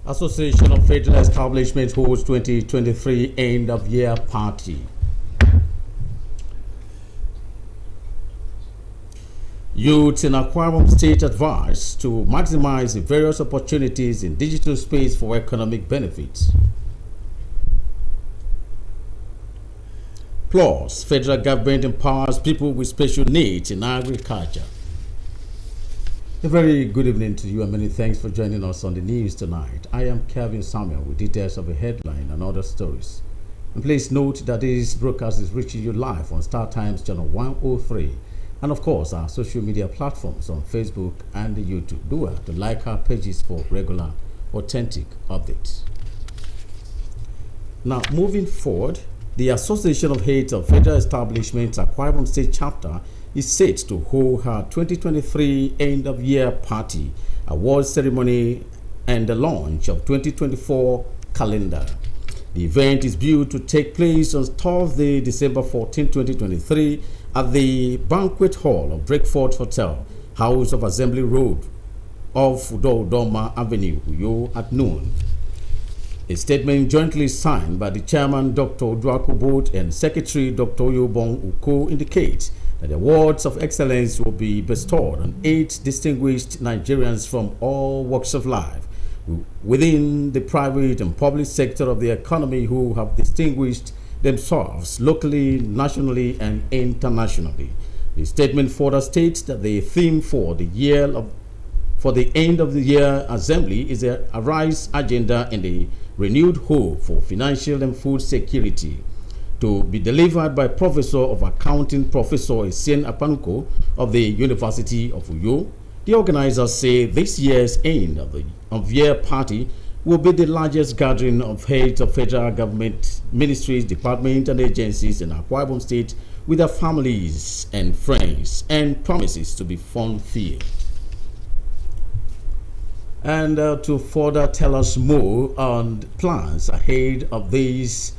Association of Federal Establishments holds 2023 end of year party. Youths in Akwa Ibom State advised to maximize the various opportunities in digital space for economic benefits. Plus, federal government empowers people with special needs in agriculture. A very good evening to you and many thanks for joining us on the news tonight. I am Kevin Samuel with details of the headline and other stories. And please note that this broadcast is reaching you live on Star Times Channel 103 and of course our social media platforms on Facebook and YouTube. Do well to like our pages for regular, authentic updates. Now, moving forward, the Association of Heads of Federal Establishments Akwa Ibom State Chapter is set to hold her 2023 end-of-year party, award ceremony, and the launch of 2024 calendar. The event is due to take place on Thursday, December 14, 2023, at the Banquet Hall of Breakfast Hotel, House of Assembly Road, off Udodoma Avenue, Uyo, at noon. A statement jointly signed by the chairman, Dr. Dwakubot, and Secretary, Dr. Yobong Uko, indicates that the awards of excellence will be bestowed on 8 distinguished Nigerians from all walks of life within the private and public sector of the economy who have distinguished themselves locally, nationally, and internationally. The statement further states that the theme for the end of the year assembly is a Arise agenda in the renewed hope for financial and food security, to be delivered by Professor of Accounting Professor Essien Apanuko of the University of Uyo. The organizers say this year's end of year party will be the largest gathering of heads of federal government, ministries, departments, and agencies in Akwa Ibom State with their families and friends, and promises to be fun-filled. And to further tell us more on plans ahead of this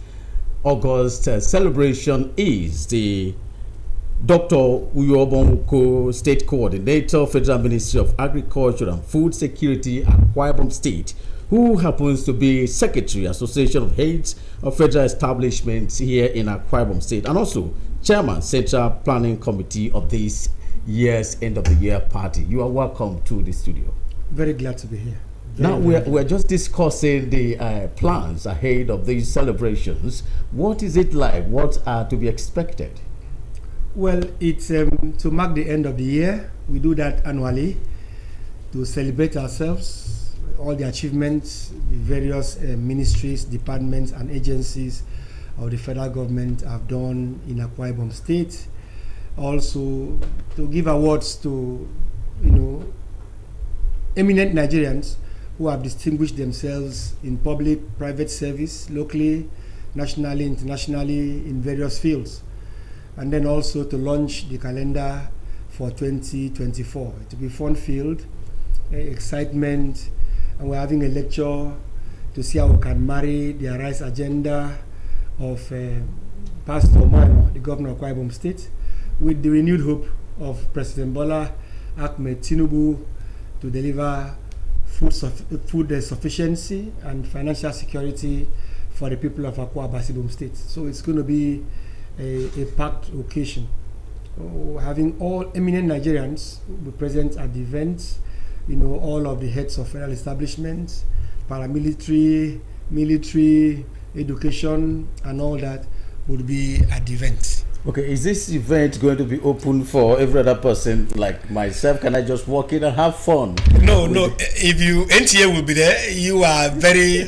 August celebration is the Dr. Uyobonko, State Coordinator, Federal Ministry of Agriculture and Food Security at Akwa Ibom State, who happens to be Secretary, Association of Heads of Federal Establishments here in Akwa Ibom State, and also Chairman, Central Planning Committee of this year's end of the year party. You are welcome to the studio. Very glad to be here. Now we're just discussing the plans ahead of these celebrations. What is it like? What are to be expected? Well, it's to mark the end of the year. We do that annually to celebrate ourselves, all the achievements the various ministries, departments, and agencies of the federal government have done in Akwa Ibom State. Also, to give awards to eminent Nigerians who have distinguished themselves in public, private service, locally, nationally, internationally, in various fields. And then also to launch the calendar for 2024. It will be fun-filled, excitement, and we're having a lecture to see how we can marry the Arise agenda of Pastor Omano, the governor of Akwa Ibom State, with the renewed hope of President Bola Ahmed Tinubu to deliver food sufficiency and financial security for the people of Akwa Ibom State. So it's going to be a packed occasion. Having all eminent Nigerians be present at the event, all of the heads of federal establishments, paramilitary, military, education, and all that would be at the event. Okay, is this event going to be open for every other person like myself? Can I just walk in and have fun? No. If NTA will be there, you are very.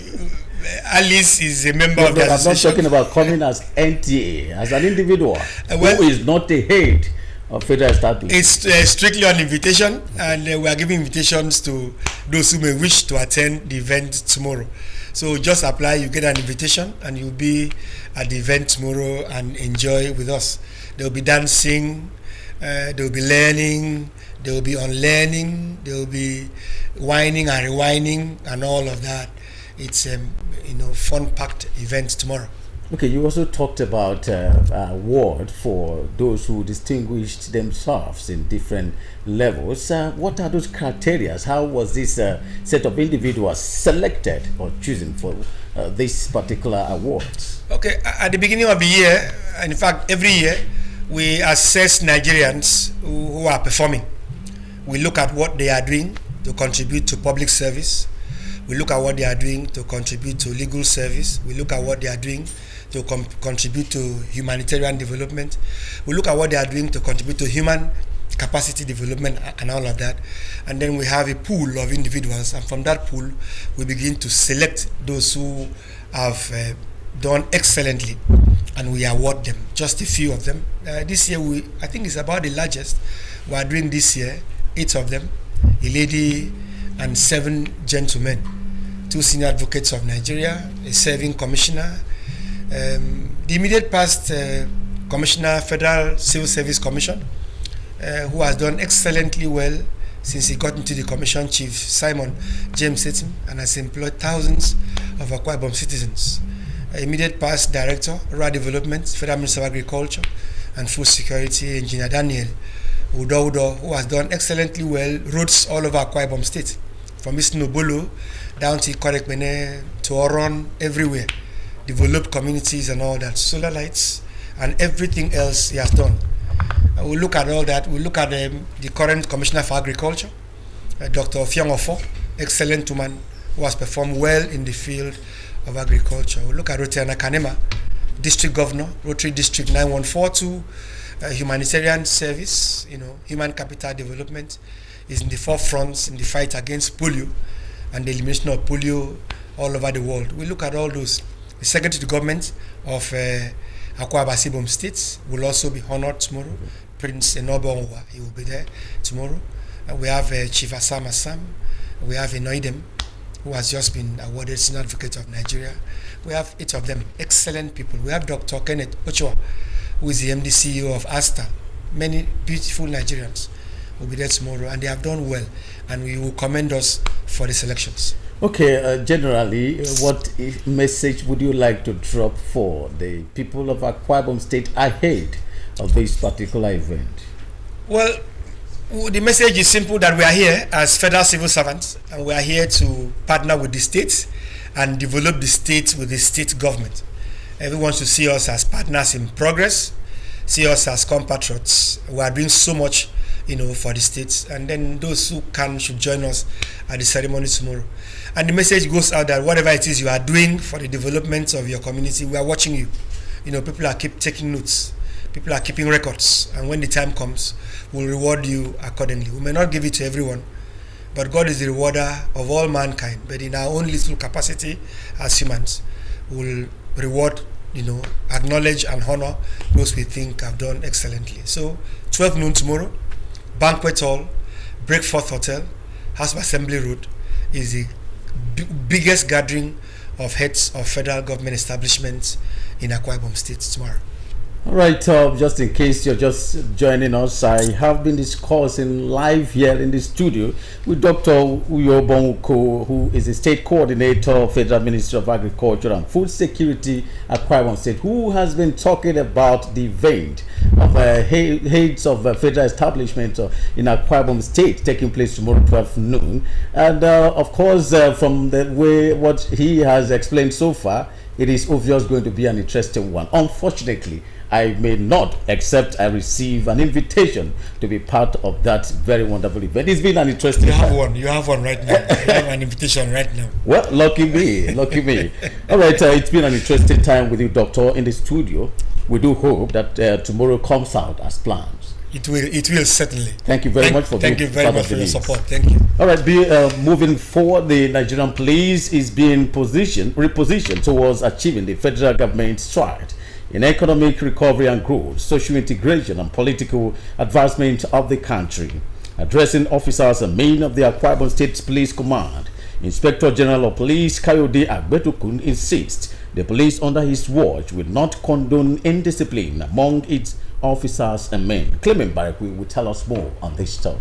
Alice is a member of the association. I'm not talking about coming as NTA, as an individual who is not the head of federal establishment. It's strictly an invitation, and we are giving invitations to those who may wish to attend the event tomorrow. So just apply, you get an invitation, and you'll be at the event tomorrow and enjoy with us. There will be dancing, there will be learning, there will be unlearning, there will be whining and rewinding and all of that. It's fun-packed event tomorrow. Okay, you also talked about award for those who distinguished themselves in different levels. What are those criteria? How was this set of individuals selected or chosen for this particular awards? Okay, at the beginning of the year, in fact, every year, we assess Nigerians who are performing. We look at what they are doing to contribute to public service. We look at what they are doing to contribute to legal service. We look at what they are doing to contribute to humanitarian development. We look at what they are doing to contribute to human capacity development and all of that. And then we have a pool of individuals, and from that pool, we begin to select those who have done excellently, and we award them, just a few of them. This year, I think it's about the largest. We are doing this year, 8 of them, a lady and 7 gentlemen, 2 senior advocates of Nigeria, a serving commissioner, the immediate past Commissioner, Federal Civil Service Commission, who has done excellently well since he got into the commission, Chief Simon James Setim, and has employed thousands of Akwa Ibom citizens. Immediate past Director, Rural Development, Federal Minister of Agriculture and Food Security, Engineer Daniel Udo, who has done excellently well roads all over Akwa Ibom State, from East Nobolo down to Korekbene to Oron, everywhere. Developed communities and all that, solar lights and everything else he has done. We look at all that. We look at the current Commissioner for Agriculture, Dr. Ofiong Ofo, excellent woman who has performed well in the field of agriculture. We look at Rotiana Kanema, District Governor, Rotary District 9142, humanitarian service, human capital development is in the forefront in the fight against polio and the elimination of polio all over the world. We look at all those. The Secretary to the Government of Akwa Ibom State will also be honored tomorrow. Prince Enobo Onwa, he will be there tomorrow. And we have Chief Assam Assam. We have Enoidem, who has just been awarded Senior Advocate of Nigeria. We have 8 of them, excellent people. We have Dr. Kenneth Ochoa, who is the MD CEO of Asta. Many beautiful Nigerians will be there tomorrow, and they have done well, and we will commend us for the selections. Okay, generally, what message would you like to drop for the people of Akwa Ibom State ahead of this particular event? Well, the message is simple, that we are here as federal civil servants, and we are here to partner with the states and develop the state with the state government. Everyone should see us as partners in progress, see us as compatriots. We are doing so much, for the states, and then those who can should join us at the ceremony tomorrow. And the message goes out that whatever it is you are doing for the development of your community, we are watching you. People are keep taking notes. People are keeping records, and when the time comes, we'll reward you accordingly. We may not give it to everyone, but God is the rewarder of all mankind. But in our own little capacity as humans, we'll reward, acknowledge and honor those we think have done excellently. So 12 noon tomorrow, Banquet Hall, Breakforth Hotel, House of Assembly Road, is the biggest gathering of heads of federal government establishments in Akwa Ibom State tomorrow. All right, just in case you're just joining us, I have been discussing live here in the studio with Dr. Uyo Bonwuko, who is the State Coordinator of Federal Ministry of Agriculture and Food Security at Akwa Ibom State, who has been talking about the event of heads of federal establishment in Akwa Ibom State taking place tomorrow 12 noon. And of course, from the way what he has explained so far, it is obvious going to be an interesting one. Unfortunately, I may not, except I receive an invitation to be part of that very wonderful event. It's been an interesting time. You have one right now. You have an invitation right now. Well, lucky me. All right, it's been an interesting time with you, Doctor, in the studio. We do hope that tomorrow comes out as planned. It will certainly. Thank you very much for being part of the Thank you very much for your support. Thank you. All right, moving forward, the Nigerian police is being repositioned towards achieving the federal government's stride in economic recovery and growth, social integration, and political advancement of the country. Addressing officers and men of the Akwa Ibom State Police Command Inspector General of Police Kayode Agbetukun insists the police under his watch will not condone indiscipline among its officers and men. Clement Barakwi will tell us more on this story.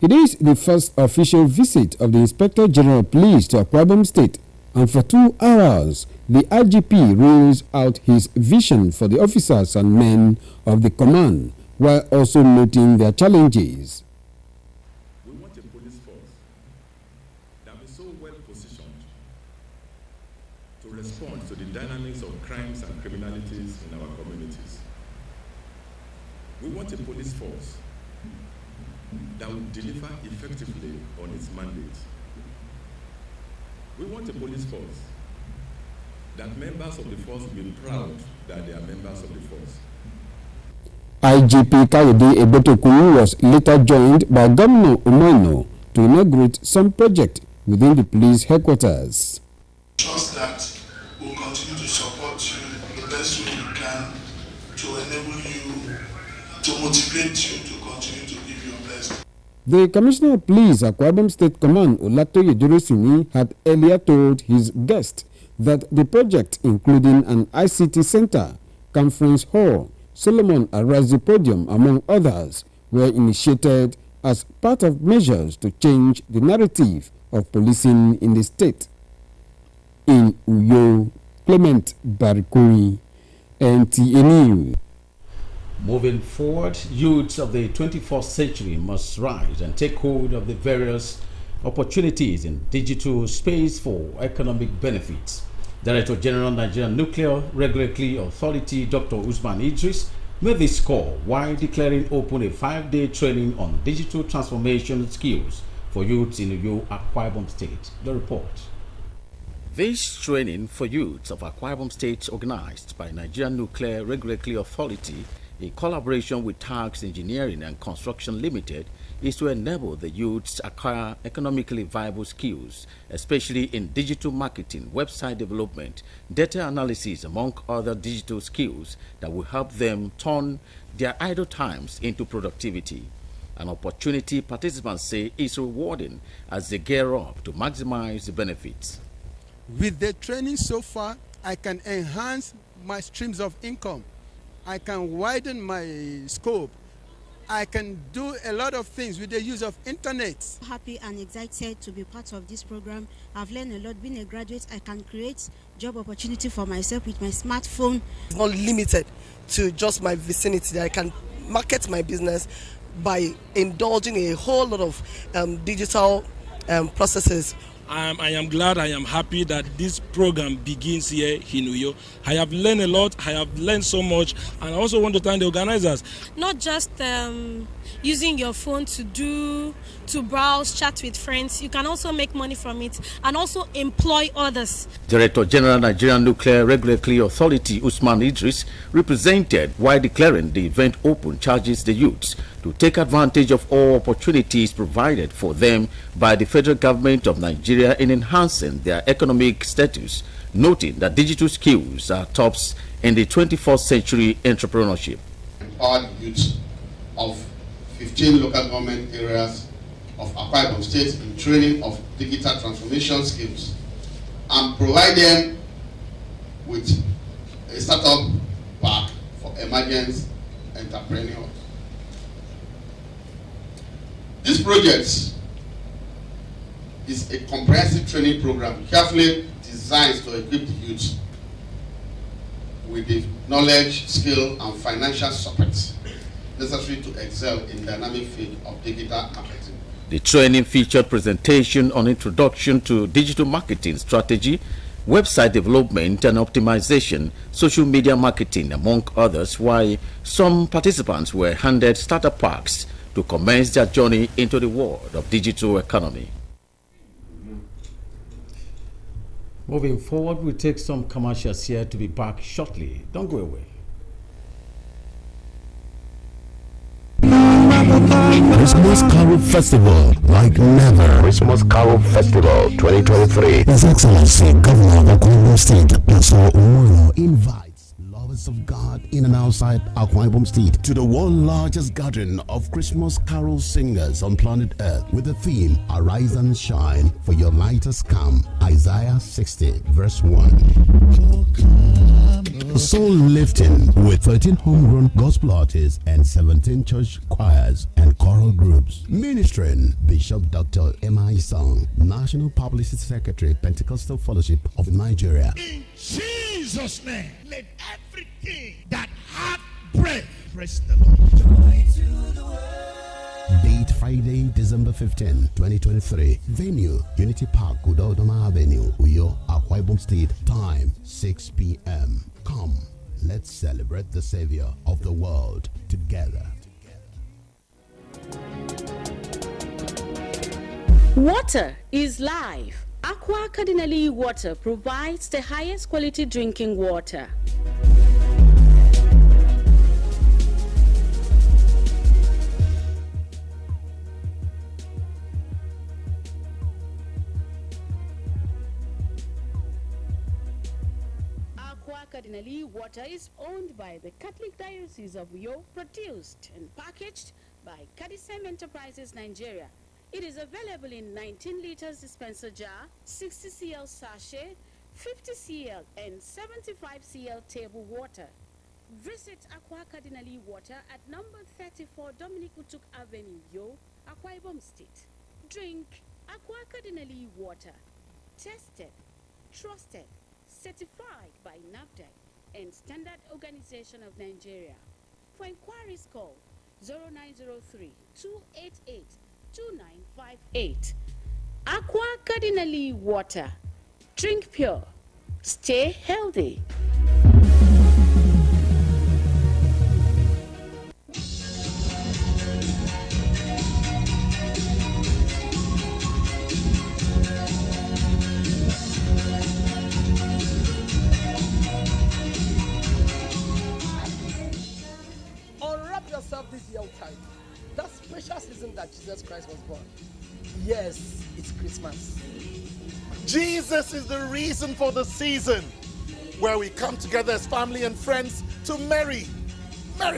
It is the first official visit of the Inspector General of Police to Akwa Ibom State, and for 2 hours, the IGP rolls out his vision for the officers and men of the command, while also noting their challenges. We want a police force that is so well positioned to respond to the dynamics of crimes and criminalities in our communities. We want a police force that will deliver effectively on its mandate. We want a police force that members of the force will be proud that they are members of the force. IGP Kayode Agbetukun was later joined by Governor Umaino to inaugurate some project within the police headquarters. Trust that we'll continue to support you the best way we can to enable you, to motivate you to continue to give your best. The Commissioner of Police, Akwa Ibom State Command, Olatoye Durosimi, had earlier told his guest that the project, including an ICT center, conference hall, Solomon Arazi Podium, among others, were initiated as part of measures to change the narrative of policing in the state. In Uyo, Clement Barikuri, NTA News. Moving forward, youths of the 21st century must rise and take hold of the various opportunities in digital space for economic benefits. Director General Nigerian Nuclear Regulatory Authority Dr. Usman Idris made this call while declaring open a 5-day training on digital transformation skills for youths in Uyo, Akwa Ibom State. The report. This training for youths of Akwa Ibom State, organized by Nigerian Nuclear Regulatory Authority in collaboration with Tax Engineering and Construction Limited, is to enable the youths acquire economically viable skills, especially in digital marketing, website development, data analysis, among other digital skills that will help them turn their idle times into productivity. An opportunity participants say is rewarding as they gear up to maximize the benefits. With the training so far, I can enhance my streams of income. I can widen my scope. I can do a lot of things with the use of internet. Happy and excited to be part of this program. I've learned a lot. Being a graduate, I can create job opportunity for myself with my smartphone. It's not limited to just my vicinity. I can market my business by indulging a whole lot of digital processes. I am glad, I am happy that this program begins here in Uyo. I have learned a lot, I have learned so much, and I also want to thank the organizers. Not just using your phone to browse, chat with friends, you can also make money from it and also employ others. Director General Nigerian Nuclear Regulatory Authority Usman Idris represented while declaring the event open, charges the youths to take advantage of all opportunities provided for them by the federal government of Nigeria in enhancing their economic status, noting that digital skills are tops in the 21st century entrepreneurship. Empowered youths of 15 local government areas of Akwa Ibom State in training of digital transformation skills and provide them with a startup pack for emerging entrepreneurs. This project is a comprehensive training program carefully designed to equip the youth with the knowledge, skill, and financial support necessary to excel in the dynamic field of digital marketing. The training featured presentation on introduction to digital marketing strategy, website development and optimization, social media marketing, among others, while some participants were handed starter packs to commence their journey into the world of digital economy. Moving forward, we'll take some commercials here to be back shortly. Don't go away. Christmas Carol Festival like never. Christmas Carol Festival 2023. His Excellency Governor of Akwa Ibom State, Pastor Umaru, invites lovers house of God in and outside Akwa Ibom State to the world largest gathering of Christmas carol singers on planet Earth with the theme Arise and Shine, for your light has come. Isaiah 60 verse 1. Soul lifting with 13 homegrown gospel artists and 17 church choirs and choral groups. Ministering Bishop Dr. M.I. Song, National Publicity Secretary, Pentecostal Fellowship of Nigeria. In Jesus' name, let everything that hath breath praise the Lord. Date Friday, December 15, 2023. Venue Unity Park, Udodoma Avenue, Uyo, Akwa Ibom State. Time 6 p.m. Come, let's celebrate the Savior of the world together. Water is life. Aqua Cardinali Water provides the highest quality drinking water. Aqua Cardinali Water is owned by the Catholic Diocese of Uyo, produced and packaged by Cadisem Enterprises Nigeria. It is available in 19 liters dispenser jar, 60 cl sachet, 50 cl and 75 cl table water. Visit Aqua Cardinali Water at number 34 Dominic Utuk Avenue, Yo, Akwa Ibom State. Drink Aqua Cardinali Water. Tested, trusted, certified by NAFDAC and Standard Organization of Nigeria. For inquiries, call 0903 288 2958. Aqua Cardinali Water. Drink pure. Stay healthy. Unwrap yourself this Yuletide. That special season that Jesus Christ was born. Yes, it's Christmas. Jesus is the reason for the season, where we come together as family and friends to Merry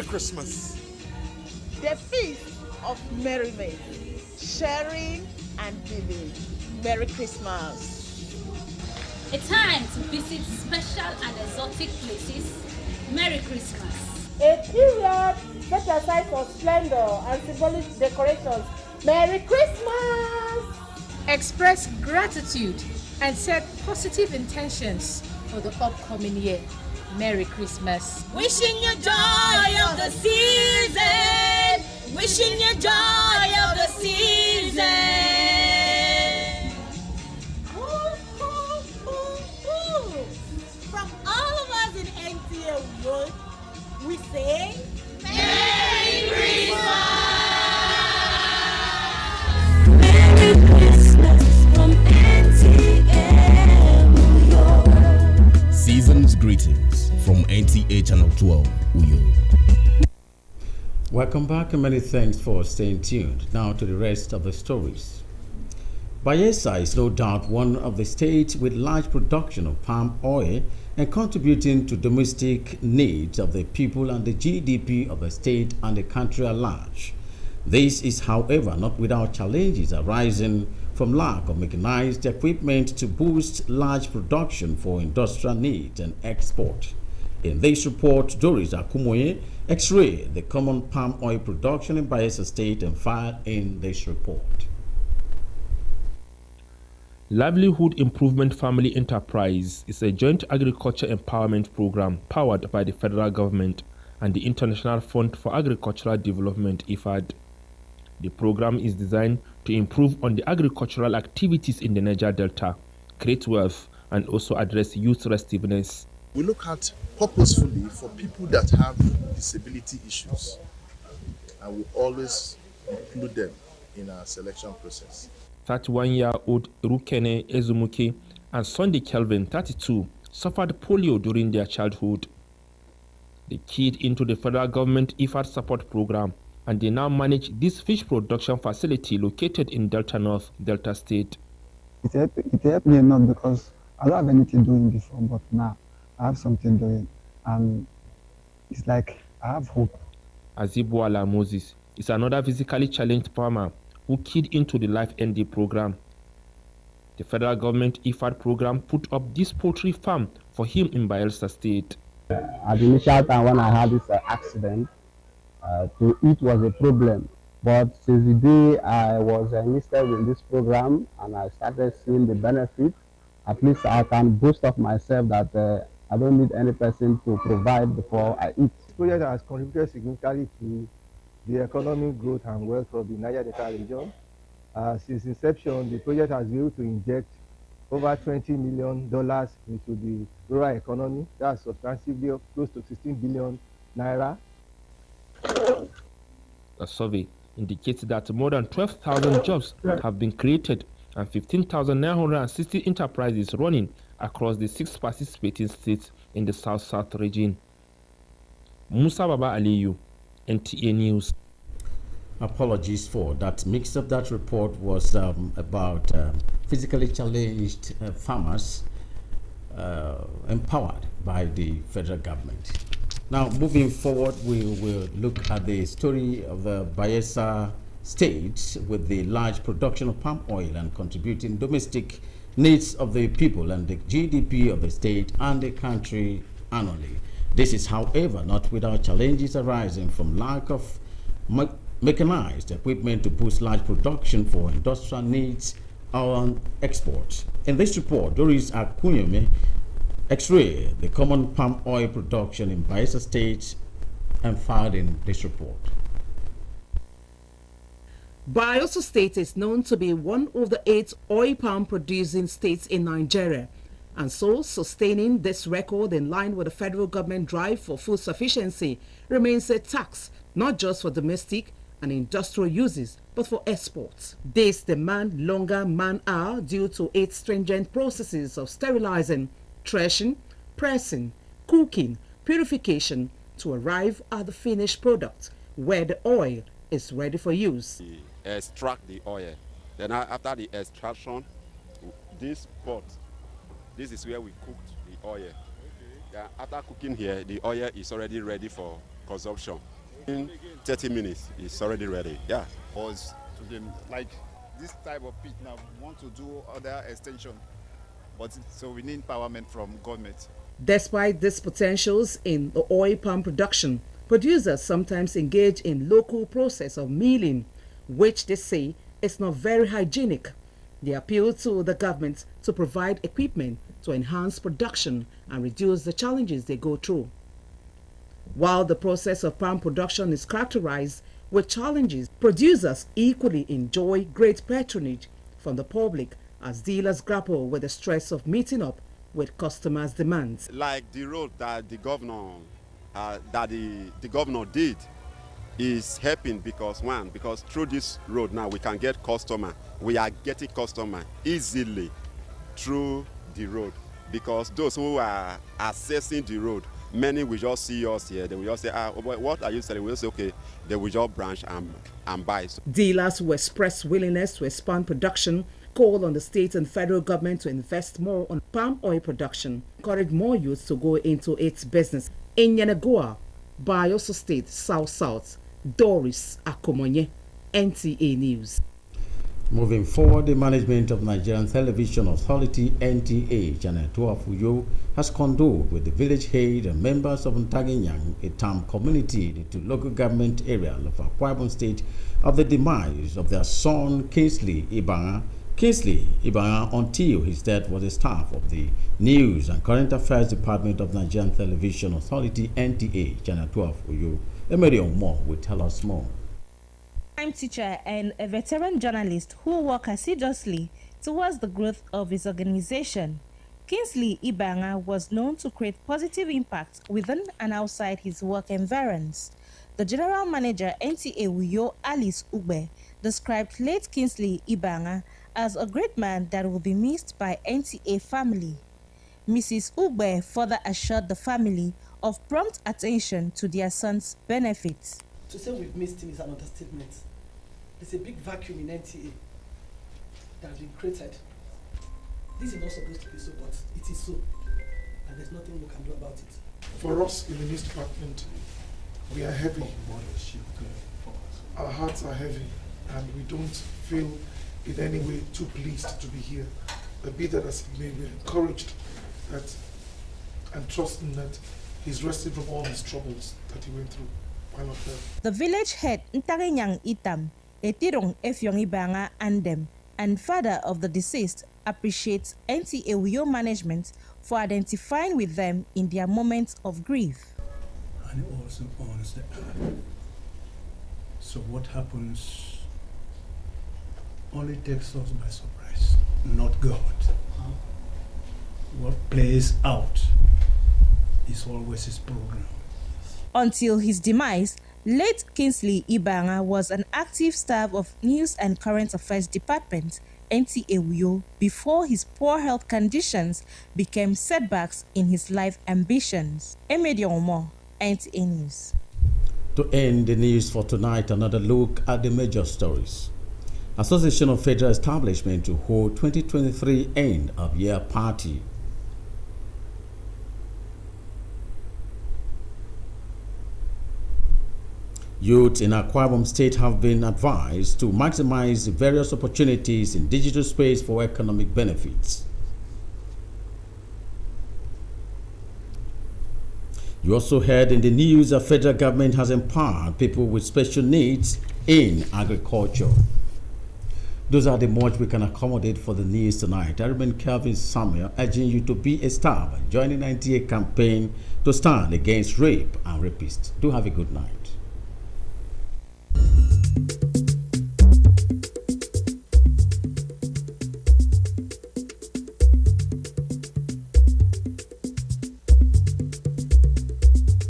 Christmas. The feast of merriment, sharing and giving. Merry Christmas. A time to visit special and exotic places. Merry Christmas. A period set aside for splendor and symbolic decorations. Merry Christmas! Express gratitude and set positive intentions for the upcoming year. Merry Christmas. Wishing you joy of the season. Wishing you joy of the season. Ooh, ooh, ooh, ooh. From all of us in NTA Wood, we say Merry Christmas. Merry Christmas from NTA Uyo. Season's greetings from NTA Channel 12, Uyo. Welcome back and many thanks for staying tuned. Now to the rest of the stories. Bayelsa is no doubt one of the states with large production of palm oil and contributing to domestic needs of the people and the GDP of the state and the country at large. This is, however, not without challenges arising from lack of mechanized equipment to boost large production for industrial needs and export. In this report, Doris Akumoye x-rayed the common palm oil production in Bayelsa State and filed in this report. Livelihood Improvement Family Enterprise is a joint agriculture empowerment program powered by the federal government and the International Fund for Agricultural Development (IFAD). The program is designed to improve on the agricultural activities in the Niger Delta, create wealth, and also address youth restiveness. We look at purposefully for people that have disability issues, and we always include them in our selection process. 31-year-old Rukene Ezumuke and Sunday Kelvin, 32, suffered polio during their childhood. They keyed into the federal government IFAD support program, and they now manage this fish production facility located in Delta North, Delta State. It helped me enough because I don't have anything doing before, but now I have something doing. And it's like I have hope. Azibuala Moses is another physically challenged farmer who keyed into the Life ND program. The federal government IFAD program put up this poultry farm for him in Bayelsa State. At the initial time when I had this accident, to eat was a problem. But since the day I was enlisted in this program and I started seeing the benefit, at least I can boast of myself that I don't need any person to provide before I eat. This project has contributed significantly to the economic growth and wealth of the Niger Delta region. Since inception, the project has been able to inject over $20 million into the rural economy. That's substantially close to 16 billion naira. A survey indicates that more than 12,000 jobs have been created and 15,960 enterprises running across the 6 participating states in the South-South region. Musa Baba Aliyu, NTA News. Apologies for that mix-up. That report was about physically challenged farmers empowered by the federal government. Now, moving forward, we will look at the story of the Bayelsa State with the large production of palm oil and contributing domestic needs of the people and the GDP of the state and the country annually. This is, however, not without challenges arising from lack of mechanized equipment to boost large production for industrial needs on export. In this report, Doris Akunyome X-ray the common palm oil production in Bayelsa State and filed in this report. Bayelsa State is known to be one of the 8 oil palm producing states in Nigeria, and so sustaining this record in line with the federal government drive for food sufficiency remains a task not just for domestic and industrial uses, but for exports. This demand longer man-hour due to 8 stringent processes of sterilizing, threshing, pressing, cooking, purification to arrive at the finished product where the oil is ready for use. We extract the oil. Then after the extraction, this pot, this is where we cooked the oil. Okay. Yeah, after cooking here, the oil is already ready for consumption. In 30 minutes, it's already ready. Yeah. Because to them, like this type of pit now, we want to do other extension, but so we need empowerment from government. Despite these potentials in the oil palm production, producers sometimes engage in local process of milling, which they say is not very hygienic. They appeal to the government to provide equipment to enhance production and reduce the challenges they go through. While the process of palm production is characterized with challenges, producers equally enjoy great patronage from the public as dealers grapple with the stress of meeting up with customers' demands. Like the road that the governor the governor did is helping because through this road now we can get customer. We are getting customer easily through the road because those who are accessing the road, many will just see us here. They will just say, what are you selling? We'll say, okay. They will just branch and buy. Dealers who express willingness to expand production call on the state and federal government to invest more on palm oil production, encourage more youth to go into its business. In Yenagoa, Bayelsa State, South-South, Doris Akomonye, NTA News. Moving forward, the management of Nigerian Television Authority NTA, Janet Uyo, has condoled with the village head and members of Ntaginyang, a Tam community to local government area of Akwa Ibom State, of the demise of their son Kingsley Ibanga. Kingsley Ibanga, until his death, was a staff of the News and Current Affairs Department of Nigerian Television Authority NTA, Janet Uyo. Emery Omo will tell us more. Time teacher and a veteran journalist who worked assiduously towards the growth of his organization, Kingsley Ibanga was known to create positive impact within and outside his work environs. The general manager NTA Uyo, Alice Ugbe, described late Kingsley Ibanga as a great man that will be missed by NTA family. Mrs. Ugbe further assured the family of prompt attention to their son's benefits. To say we've missed him is an understatement. There's a big vacuum in NTA that has been created. This is not supposed to be so, but it is so. And there's nothing we can do about it. For us in the news department, we are heavy. Our hearts are heavy, and we don't feel in any way too pleased to be here. But be that as it may, we're encouraged that and trusting that he's rested from all his troubles that he went through while up there. The village head Ntarenyang Itam, Etirong Efyong Ibanga Andem, and father of the deceased appreciates NTA Uyo management for identifying with them in their moments of grief. And it also honors the earth. So what happens only takes us by surprise, not God. What plays out is always his program. Until his demise, late Kingsley Ibanga was an active staff of News and Current Affairs Department, NTA Uyo, before his poor health conditions became setbacks in his life ambitions. Emedion Omo, NTA News. To end the news for tonight, another look at the major stories. Association of Federal Establishment to hold 2023 end of year party. Youth in Akwa Ibom State have been advised to maximize various opportunities in digital space for economic benefits. You also heard in the news that federal government has empowered people with special needs in agriculture. Those are the much we can accommodate for the news tonight. I remain Kelvin Samuel, urging you to be a star by joining the NTA campaign to stand against rape and rapists. Do have a good night.